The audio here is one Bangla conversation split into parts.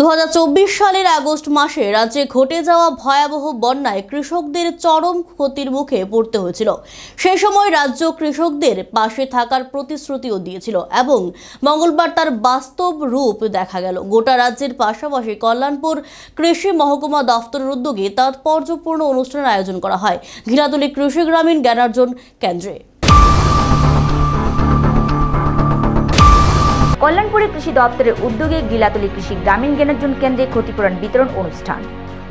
2024 সালের আগস্ট মাসে রাজ্যে ঘটে যাওয়া ভয়াবহ বন্যায় কৃষকদের চরম ক্ষতির মুখে পড়তে হয়েছিল। সেই সময় রাজ্য কৃষকদের পাশে থাকার প্রতিশ্রুতিও দিয়েছিল এবং মঙ্গলবার তার বাস্তব রূপ দেখা গেল। গোটা রাজ্যের পাশাপাশি কল্যাণপুর কৃষি মহকুমা দফতরের উদ্যোগে তাৎপর্যপূর্ণ অনুষ্ঠানের আয়োজন করা হয় ঘিলাতলী কৃষি গ্রামীণ জ্ঞানার্জন কেন্দ্রে। কল্যাণপুরে কৃষি দপ্তরের উদ্যোগে গিলাতলী কৃষি গ্রামীণ জ্ঞানার্জন কেন্দ্রে ক্ষতিপূরণ বিতরণ অনুষ্ঠান।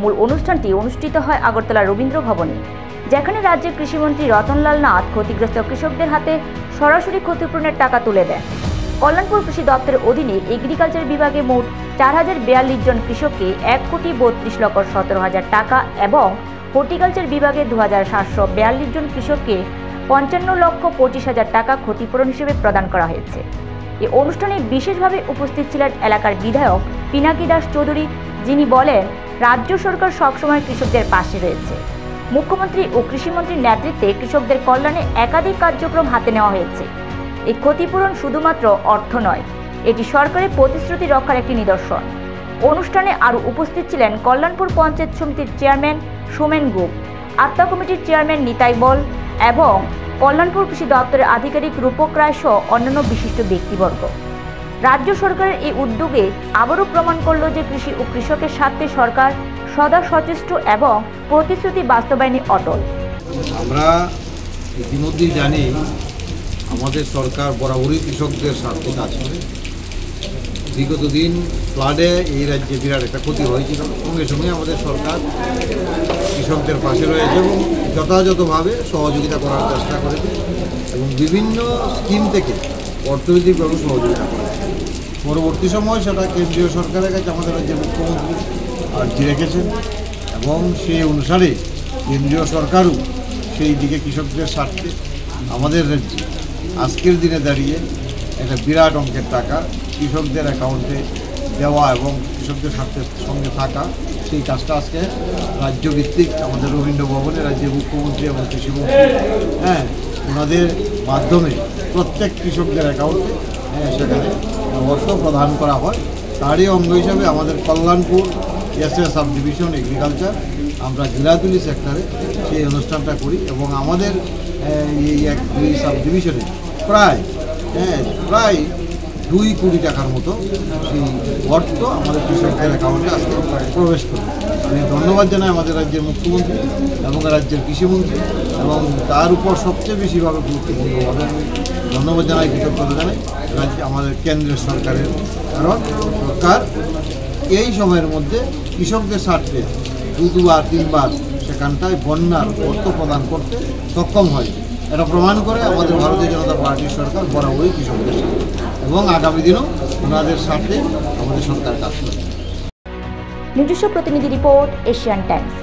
মূল অনুষ্ঠানটি অনুষ্ঠিত হয় আগরতলা রবীন্দ্র ভবনে, যেখানে রাজ্যের কৃষিমন্ত্রী রতনলাল নাথ ক্ষতিগ্রস্ত কৃষকদের হাতে সরাসরি ক্ষতিপূরণের টাকা তুলে দেন। কল্যাণপুর কৃষি দপ্তরের অধীনে এগ্রিকালচার বিভাগে মোট 4042 জন কৃষককে 1,32,17,000 টাকা এবং হর্টিকালচার বিভাগে 2742 জন কৃষককে 55,25,000 টাকা ক্ষতিপূরণ হিসেবে প্রদান করা হয়েছে। এই অনুষ্ঠানে বিশেষভাবে উপস্থিত ছিলেন এলাকার বিধায়ক পিনাকি দাস চৌধুরী, যিনি বলেন, রাজ্য সরকার সবসময় কৃষকদের পাশে রয়েছে। মুখ্যমন্ত্রী ও কৃষিমন্ত্রীর নেতৃত্বে কৃষকদের কল্যাণে একাধিক কার্যক্রম হাতে নেওয়া হয়েছে। এই ক্ষতিপূরণ শুধুমাত্র অর্থ নয়, এটি সরকারের প্রতিশ্রুতি রক্ষার একটি নিদর্শন। অনুষ্ঠানে আরও উপস্থিত ছিলেন কল্যাণপুর পঞ্চায়েত সমিতির চেয়ারম্যান সোমেন গুপ, আত্মা কমিটির চেয়ারম্যান নিতাই বল এবং কল্যাণপুর কৃষি দপ্তরের আধিকারিক রূপক রায় সহ অন্যান্য বিশিষ্ট ব্যক্তিবর্গ। রাজ্য সরকারের এই উদ্যোগে আবারও প্রমাণ করল যে কৃষি ও কৃষকের স্বার্থে সরকার সদা সচেষ্ট এবং প্রতিশ্রুতি বাস্তবায়নে অটল। আমরা ইতিমধ্যেই জানি আমাদের সরকার বরাবরই কৃষকদের স্বার্থে কাজ করে। বিগত দিন ফ্লাডে এই রাজ্যে বিরাট একটা ক্ষতি হয়েছিল, সঙ্গে সঙ্গে আমাদের সরকার কৃষকদের পাশে রয়েছে এবং যথাযথভাবে সহযোগিতা করার চেষ্টা করেছে এবং বিভিন্ন স্কিম থেকে অর্থনৈতিকভাবে সহযোগিতা করেছে। পরবর্তী সময় সেটা কেন্দ্রীয় সরকারের কাছে আমাদের রাজ্যের মুখ্যমন্ত্রী আর্জি রেখেছেন এবং সেই অনুসারে কেন্দ্রীয় সরকারও সেই দিকে কৃষকদের স্বার্থে আমাদের রাজ্যে আজকের দিনে দাঁড়িয়ে একটা বিরাট অঙ্কের টাকা কৃষকদের অ্যাকাউন্টে দেওয়া এবং কৃষকদের সঙ্গে থাকা, সেই কাজটা আজকে রাজ্যভিত্তিক আমাদের রবীন্দ্র ভবনে রাজ্যের মুখ্যমন্ত্রী এবং কৃষিমন্ত্রী ওনাদের মাধ্যমে প্রত্যেক কৃষকদের অ্যাকাউন্টে সেখানে অর্থ প্রদান করা হয়। তারই অঙ্গ হিসাবে আমাদের Kalyanpur SA sub division agriculture আমরা গিলাতলী সেক্টরে সেই অনুষ্ঠানটা করি এবং আমাদের এই সাব ডিভিশনে প্রায় 2 কোটি টাকার মতো সেই অর্থ আমাদের কৃষকদের অ্যাকাউন্টে আজকে প্রবেশ করবে। আমি ধন্যবাদ জানাই আমাদের রাজ্যের মুখ্যমন্ত্রী এবং রাজ্যের কৃষিমন্ত্রী এবং তার উপর সবচেয়ে বেশিভাবে গুরুত্বপূর্ণভাবে ধন্যবাদ জানাই, কৃতজ্ঞতা জানাই আমাদের কেন্দ্রের সরকারের। কারণ সরকার এই সময়ের মধ্যে কৃষকদের স্বার্থে 2বার 3বার সেখানটায় বন্যার অর্থ প্রদান করতে সক্ষম হয়। এটা প্রমাণ করে আমাদের ভারতীয় জনতা পার্টির সরকার বরাবরই কৃষকদের সাথে এবং আগামী দিনও ওনাদের স্বার্থে আমাদের সরকার কাজ করবে। নিজস্ব প্রতিনিধি রিপোর্ট, এশিয়ান টাইমস।